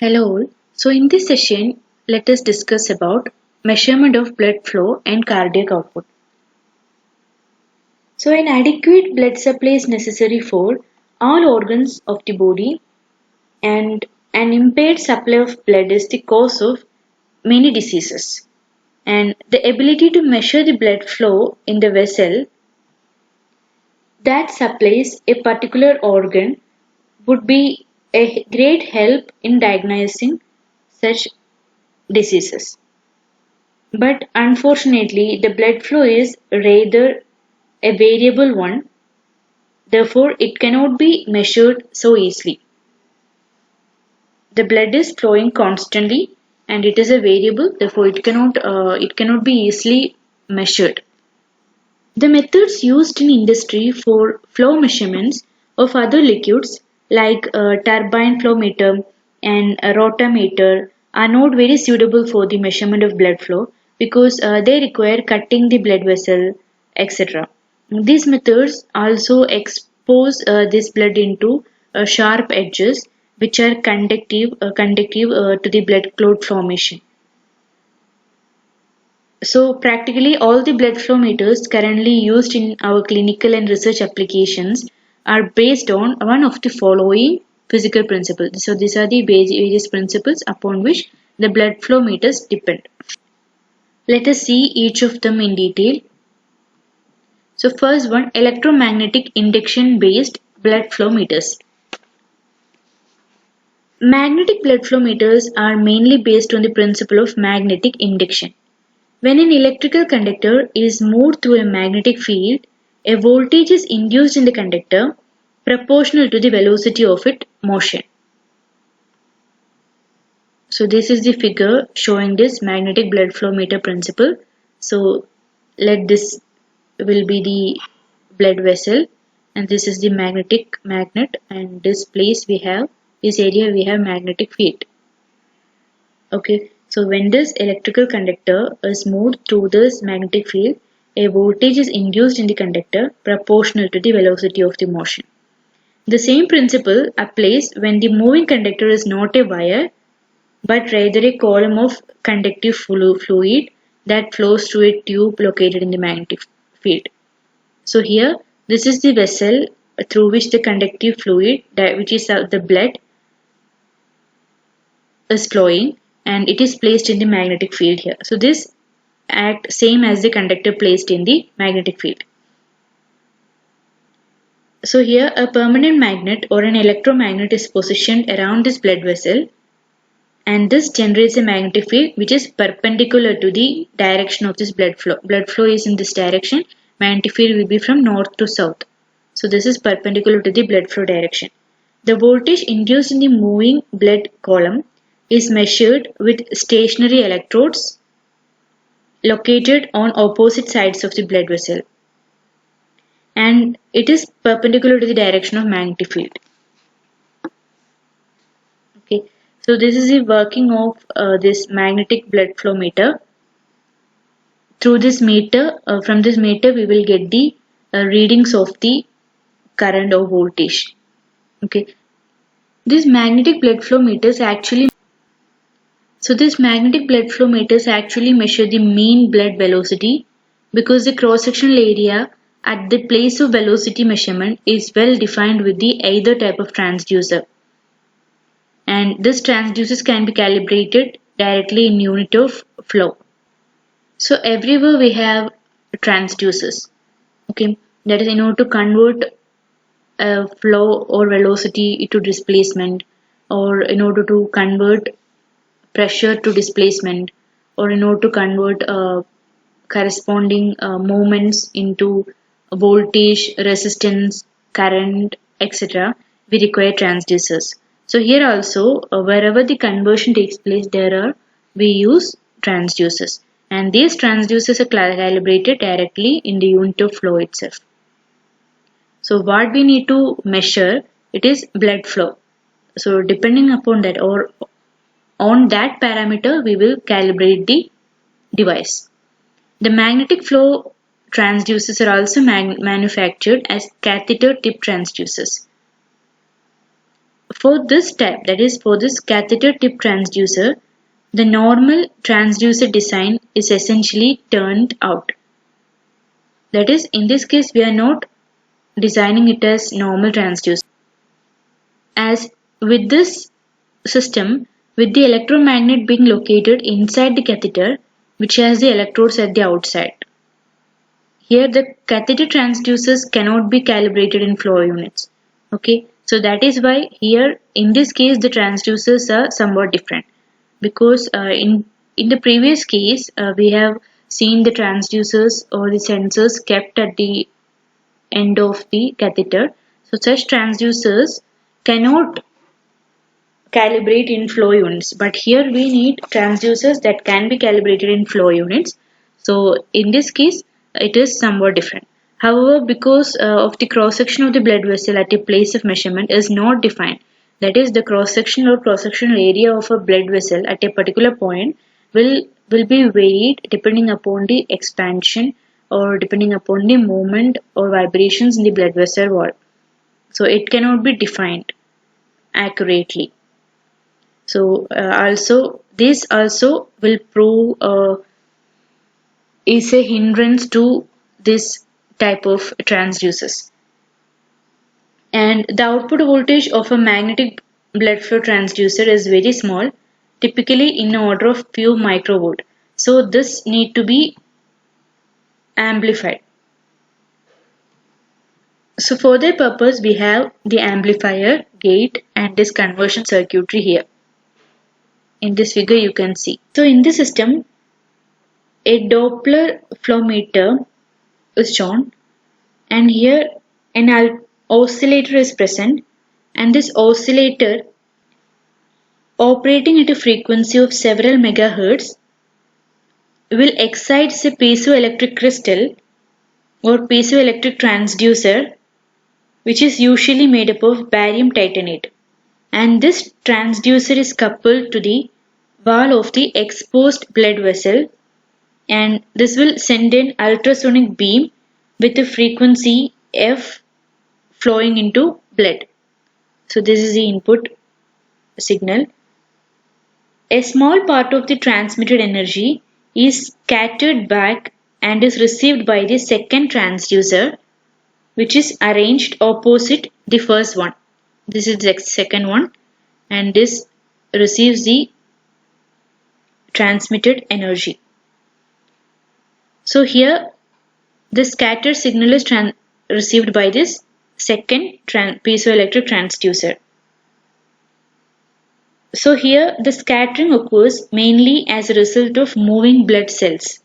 Hello all. So in this session, let us discuss about measurement of blood flow and cardiac output. So an adequate blood supply is necessary for all organs of the body, and an impaired supply of blood is the cause of many diseases. And the ability to measure the blood flow in the vessel that supplies a particular organ would be a great help in diagnosing such diseases. But unfortunately, the blood flow is rather a variable one, therefore, it cannot be measured so easily. The blood is flowing constantly and it is a variable, therefore, it cannot be easily measured. The methods used in industry for flow measurements of other liquids like a turbine flow meter and a rotameter are not very suitable for the measurement of blood flow because they require cutting the blood vessel, etc. These methods also expose this blood into sharp edges which are conductive to the blood clot formation. So practically all the blood flow meters currently used in our clinical and research applications are based on one of the following physical principles. So these are the various principles upon which the blood flow meters depend. Let us see each of them in detail. So first one, electromagnetic induction based blood flow meters. Magnetic blood flow meters are mainly based on the principle of magnetic induction. When an electrical conductor is moved through a magnetic field, a voltage is induced in the conductor proportional to the velocity of its motion. So this is the figure showing this magnetic blood flow meter principle. So let this will be the blood vessel and this is the magnet, and this area we have magnetic field. Okay, so when this electrical conductor is moved through this magnetic field, a voltage is induced in the conductor proportional to the velocity of the motion. The same principle applies when the moving conductor is not a wire but rather a column of conductive fluid that flows through a tube located in the magnetic field. So here this is the vessel through which the conductive fluid, which is the blood, is flowing, and it is placed in the magnetic field here. So this act same as the conductor placed in the magnetic field. So here a permanent magnet or an electromagnet is positioned around this blood vessel, and this generates a magnetic field which is perpendicular to the direction of this blood flow. Blood flow is in this direction, magnetic field will be from north to south. So this is perpendicular to the blood flow direction. The voltage induced in the moving blood column is measured with stationary electrodes located on opposite sides of the blood vessel, and it is perpendicular to the direction of magnetic field. Okay, so this is the working of this magnetic blood flow meter. Through this meter, from this meter we will get the readings of the current or voltage. Okay, these magnetic blood flow meters actually measure the mean blood velocity because the cross-sectional area at the place of velocity measurement is well defined with the either type of transducer. And this transducers can be calibrated directly in unit of flow. So everywhere we have transducers. Okay, that is in order to convert flow or velocity to displacement, or in order to convert pressure to displacement, or in order to convert corresponding moments into voltage, resistance, current, etc. we require transducers. So here also wherever the conversion takes place we use transducers, and these transducers are calibrated directly in the unit of flow itself. So what we need to measure, it is blood flow. So depending upon that or on that parameter we will calibrate the device. The magnetic flow transducers are also manufactured as catheter tip transducers. For this type, that is for this catheter tip transducer, the normal transducer design is essentially turned out. That is, in this case, we are not designing it as normal transducer. As with this system, with the electromagnet being located inside the catheter, which has the electrodes at the outside. Here the catheter transducers cannot be calibrated in flow units. Okay, so that is why here in this case the transducers are somewhat different, because in the previous case we have seen the transducers or the sensors kept at the end of the catheter. So such transducers cannot calibrate in flow units, but here we need transducers that can be calibrated in flow units. So in this case it is somewhat different. However, because of the cross section of the blood vessel at a place of measurement is not defined, that is the cross section or cross sectional area of a blood vessel at a particular point will be varied depending upon the expansion or depending upon the movement or vibrations in the blood vessel wall. So it cannot be defined accurately. So this also will prove is a hindrance to this type of transducers. And the output voltage of a magnetic blood flow transducer is very small, typically in order of few microvolt. So this need to be amplified. So for that purpose we have the amplifier, gate and this conversion circuitry here. In this figure you can see. So in this system a Doppler flow meter is shown, and here an oscillator is present, and this oscillator operating at a frequency of several megahertz will excite a piezoelectric crystal or piezoelectric transducer, which is usually made up of barium titanate, and this transducer is coupled to the wall of the exposed blood vessel, and this will send an ultrasonic beam with a frequency f flowing into blood. So this is the input signal. A small part of the transmitted energy is scattered back and is received by the second transducer, which is arranged opposite the first one. This is the second one, and this receives the transmitted energy. So here the scattered signal is received by this second piezoelectric transducer. So here the scattering occurs mainly as a result of moving blood cells.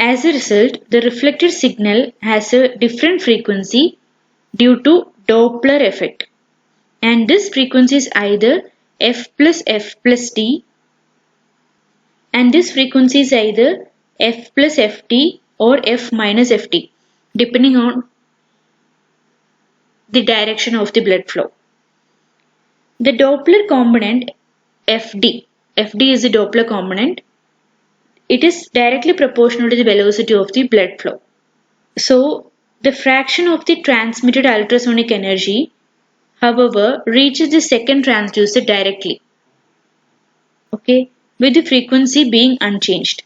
As a result, the reflected signal has a different frequency due to Doppler effect, and this frequency is either f plus t, and this frequency is either f plus ft or f minus ft, depending on the direction of the blood flow. The Doppler component Fd is the Doppler component. It is directly proportional to the velocity of the blood flow. So the fraction of the transmitted ultrasonic energy, however, reaches the second transducer directly, okay, with the frequency being unchanged.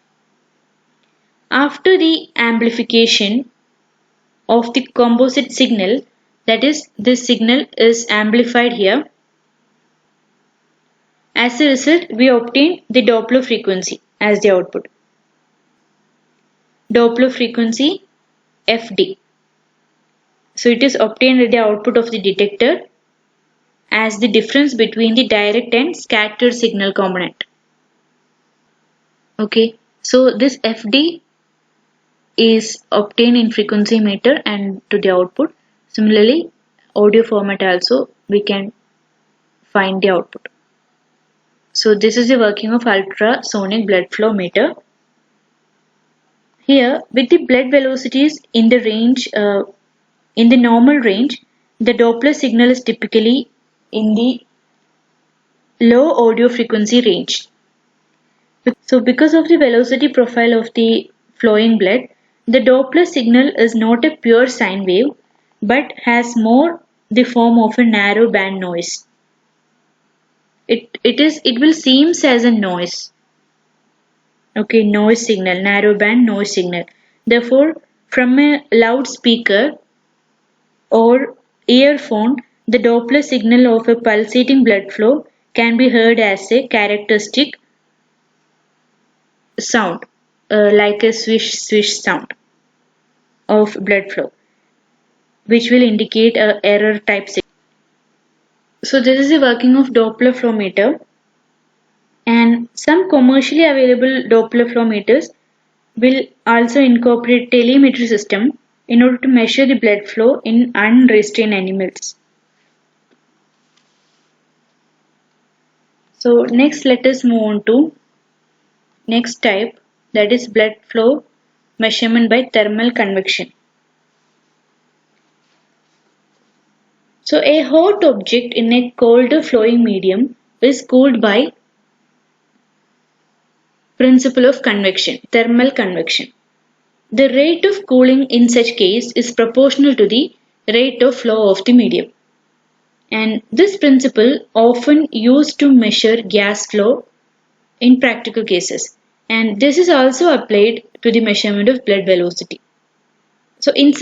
After the amplification of the composite signal, that is, this signal is amplified here. As a result, we obtain the Doppler frequency as the output. Doppler frequency Fd. So it is obtained at the output of the detector as the difference between the direct and scattered signal component. Okay, so this Fd is obtained in frequency meter and to the output. Similarly, audio format also we can find the output. So this is the working of ultrasonic blood flow meter. Here, with the blood velocities in the range, in the normal range, the Doppler signal is typically in the low audio frequency range. So because of the velocity profile of the flowing blood, the Doppler signal is not a pure sine wave but has more the form of a narrow band noise. It will seems as a noise. Okay, noise signal, narrow band noise signal. Therefore, from a loudspeaker or earphone, the Doppler signal of a pulsating blood flow can be heard as a characteristic sound, like a swish swish sound of blood flow, which will indicate a error type signal. So this is the working of Doppler flow meter, and some commercially available Doppler flow meters will also incorporate telemetry system in order to measure the blood flow in unrestrained animals. So next let us move on to next type, that is blood flow measurement by thermal convection. So a hot object in a colder flowing medium is cooled by principle of convection, thermal convection. The rate of cooling in such case is proportional to the rate of flow of the medium. And this principle often used to measure gas flow in practical cases. And this is also applied to the measurement of blood velocity. So in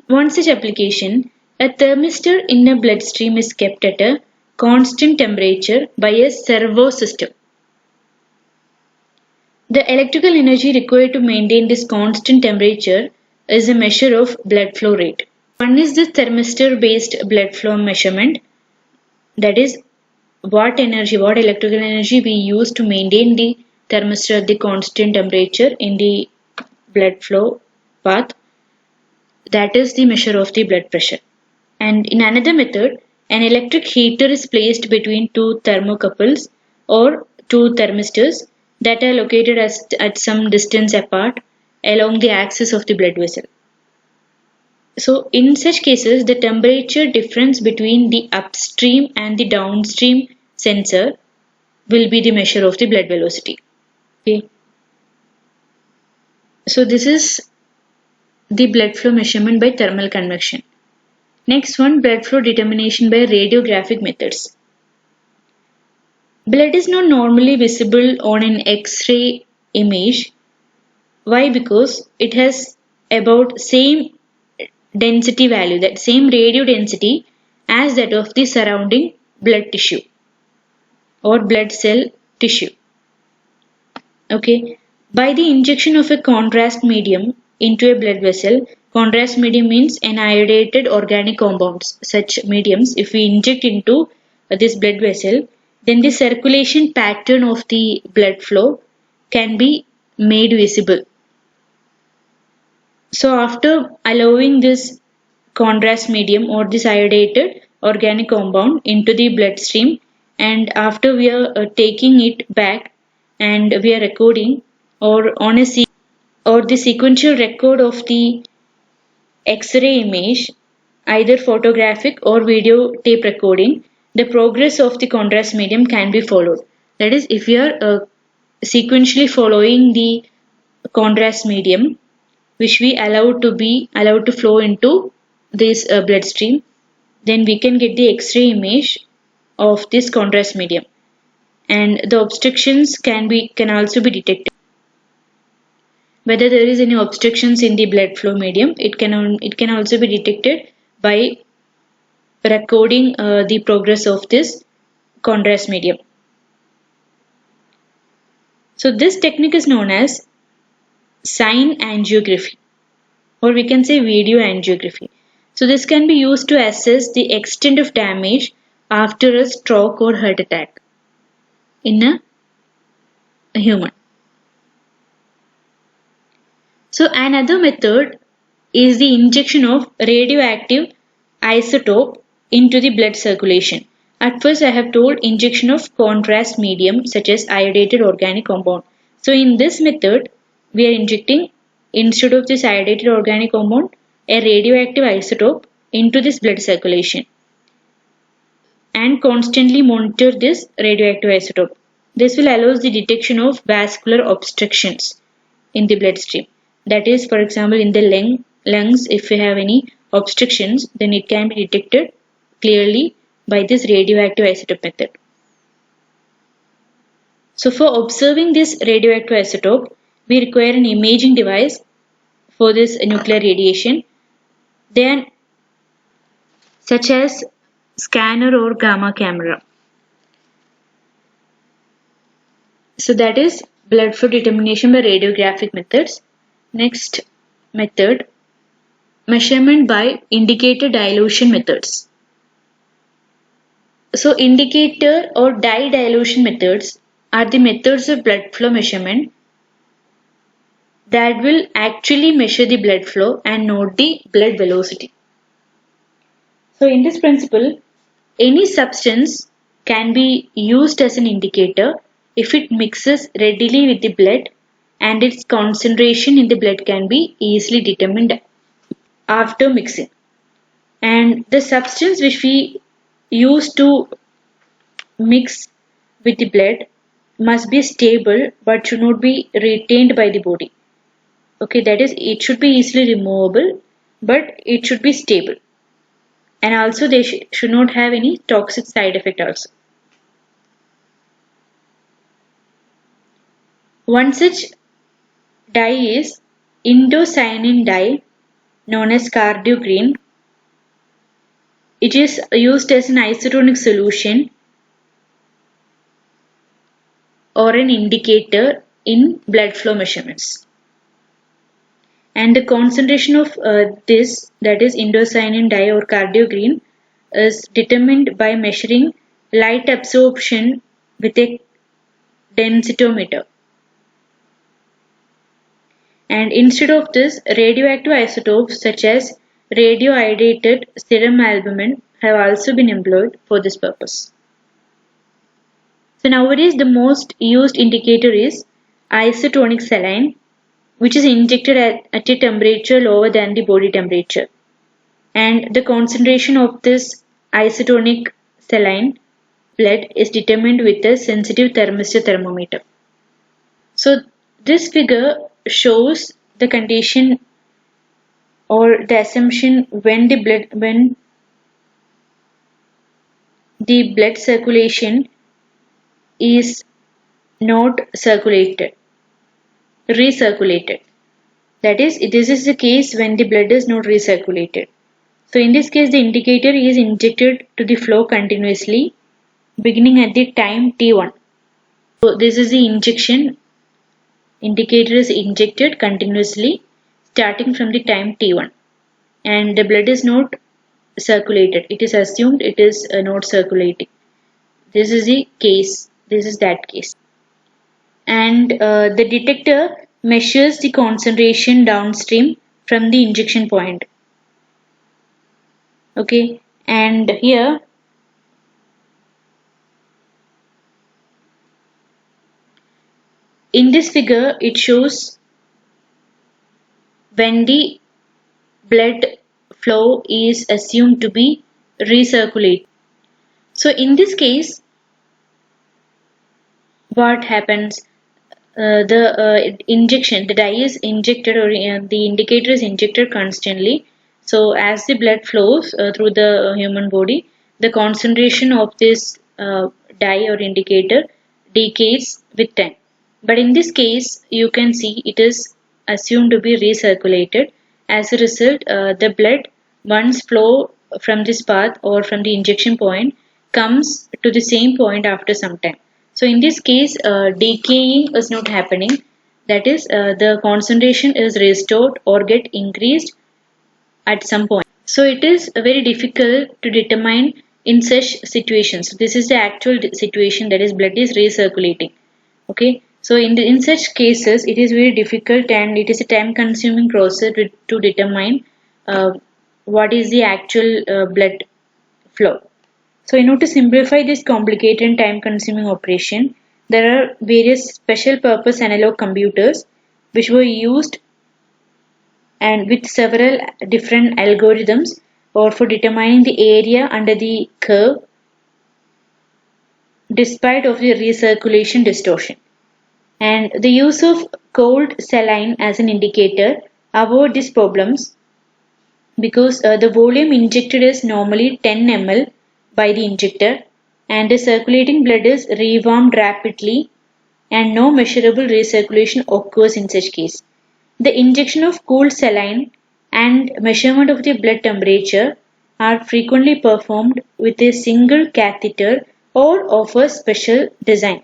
one such application, a thermistor in a bloodstream is kept at a constant temperature by a servo system. The electrical energy required to maintain this constant temperature is a measure of blood flow rate. One is the thermistor based blood flow measurement, that is what electrical energy we use to maintain the thermistor at the constant temperature in the blood flow path, that is the measure of the blood pressure. And in another method, an electric heater is placed between two thermocouples or two thermistors that are located at some distance apart along the axis of the blood vessel. So in such cases, the temperature difference between the upstream and the downstream sensor will be the measure of the blood velocity. Okay. So this is the blood flow measurement by thermal convection. Next one, blood flow determination by radiographic methods. Blood is not normally visible on an X-ray image. Why? Because it has about same density value, that same radio density as that of the surrounding blood tissue or blood cell tissue. Okay. By the injection of a contrast medium into a blood vessel, contrast medium means anidated organic compounds. Such mediums, if we inject into this blood vessel, then the circulation pattern of the blood flow can be made visible. So after allowing this contrast medium or this iodated organic compound into the bloodstream, and after we are taking it back and we are recording or the sequential record of the X-ray image, either photographic or video tape recording, the progress of the contrast medium can be followed. That is, if we are sequentially following the contrast medium, which we allowed to flow into this bloodstream, then we can get the X-ray image of this contrast medium, and the obstructions can also be detected. Whether there is any obstructions in the blood flow medium, it can also be detected by recording the progress of this contrast medium. So this technique is known as sign angiography, or we can say video angiography. So this can be used to assess the extent of damage after a stroke or heart attack in a human. So another method is the injection of radioactive isotope into the blood circulation. At first I have told injection of contrast medium such as iodated organic compound. So in this method we are injecting, instead of this iodated organic compound, a radioactive isotope into this blood circulation and constantly monitor this radioactive isotope. This will allow the detection of vascular obstructions in the bloodstream. That is, for example, in the lungs, if we have any obstructions, then it can be detected clearly by this radioactive isotope method. So for observing this radioactive isotope, we require an imaging device for this nuclear radiation, then such as scanner or gamma camera. So that is blood flow determination by radiographic methods. Next method, measurement by indicator dilution methods. So indicator or dye dilution methods are the methods of blood flow measurement that will actually measure the blood flow and not the blood velocity. So in this principle, any substance can be used as an indicator if it mixes readily with the blood and its concentration in the blood can be easily determined after mixing. And the substance which we use to mix with the blood must be stable but should not be retained by the body. Okay, that is, it should be easily removable but it should be stable. And also they should not have any toxic side effect also. One such dye is indocyanine dye known as cardiogreen. It is used as an isotonic solution or an indicator in blood flow measurements. And the concentration of this, that is indocyanine dye or cardiogreen, is determined by measuring light absorption with a densitometer. And instead of this, radioactive isotopes such as radioiodinated serum albumin have also been employed for this purpose. So nowadays the most used indicator is isotonic saline, which is injected at a temperature lower than the body temperature. And the concentration of this isotonic saline blood is determined with a sensitive thermistor thermometer. So this figure shows the condition or the assumption when the blood circulation is not recirculated. That is, this is the case when the blood is not recirculated. So in this case, the indicator is injected to the flow continuously beginning at the time t1. So this is the injection. Indicator is injected continuously starting from the time t1 and the blood is not circulated. It is assumed it is not circulating. This is the case. This is that case. And the detector measures the concentration downstream from the injection point. Okay, and here in this figure it shows when the blood flow is assumed to be recirculated. So in this case, what happens? The dye is injected or the indicator is injected constantly. So as the blood flows through the human body, the concentration of this dye or indicator decays with time. But in this case, you can see it is assumed to be recirculated. As a result, the blood once flow from this path or from the injection point comes to the same point after some time. So in this case, decaying is not happening. That is, the concentration is restored or get increased at some point. So it is very difficult to determine in such situations. This is the actual situation, that is blood is recirculating. Okay. So in such cases, it is very difficult and it is a time consuming process to determine what is the actual blood flow. So in order to simplify this complicated and time consuming operation, there are various special purpose analog computers which were used and with several different algorithms or for determining the area under the curve despite of the recirculation distortion. And the use of cold saline as an indicator avoid these problems because the volume injected is normally 10 ml by the injector and the circulating blood is rewarmed rapidly and no measurable recirculation occurs in such case. The injection of cooled saline and measurement of the blood temperature are frequently performed with a single catheter or of a special design.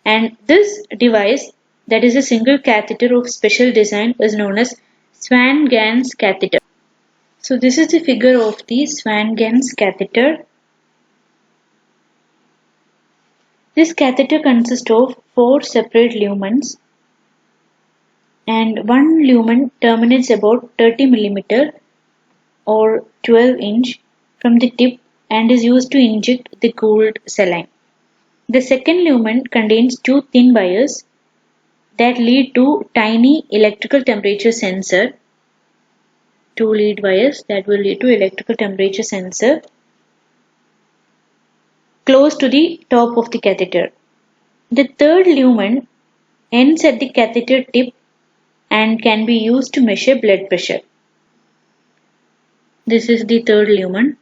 And this device, that is a single catheter of special design, is known as Swan-Ganz catheter. So this is the figure of the Swan-Ganz catheter. This catheter consists of 4 separate lumens and one lumen terminates about 30 mm or 12" from the tip and is used to inject the cooled saline. The second lumen contains 2 thin wires that lead to tiny electrical temperature sensor. 2 lead wires that will lead to electrical temperature sensor close to the top of the catheter. The third lumen ends at the catheter tip and can be used to measure blood pressure. This is the third lumen.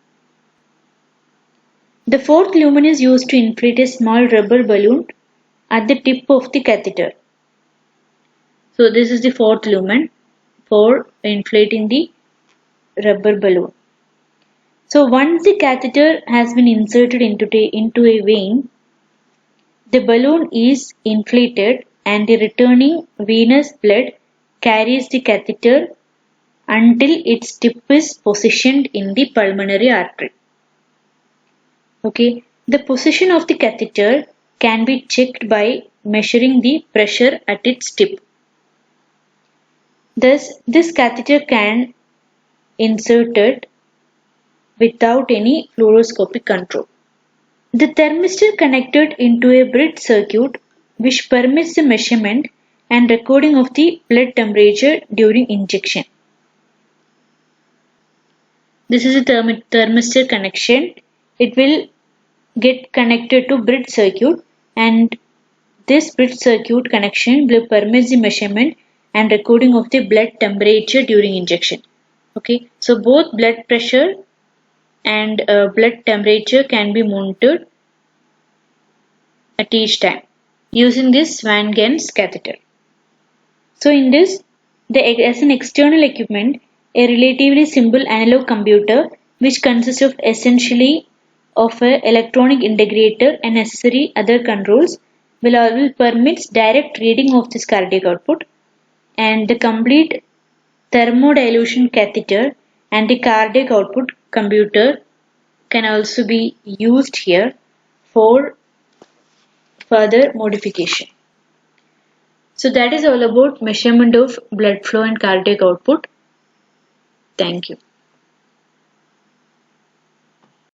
The fourth lumen is used to inflate a small rubber balloon at the tip of the catheter. So this is the fourth lumen for inflating the rubber balloon. So once the catheter has been inserted into a vein, the balloon is inflated and the returning venous blood carries the catheter until its tip is positioned in the pulmonary artery. Okay, the position of the catheter can be checked by measuring the pressure at its tip. Thus, this catheter can inserted without any fluoroscopic control. The thermistor connected into a bridge circuit which permits the measurement and recording of the blood temperature during injection. This is a thermistor connection. It will get connected to bridge circuit and this bridge circuit connection will permit the measurement and recording of the blood temperature during injection. Okay, so both blood pressure and blood temperature can be monitored at each time using this Swan-Ganz catheter. So in this, as an external equipment, a relatively simple analog computer which consists of essentially of an electronic integrator and necessary other controls will permits direct reading of this cardiac output, and the complete thermodilution catheter and the cardiac output computer can also be used here for further modification. So that is all about measurement of blood flow and cardiac output. Thank you.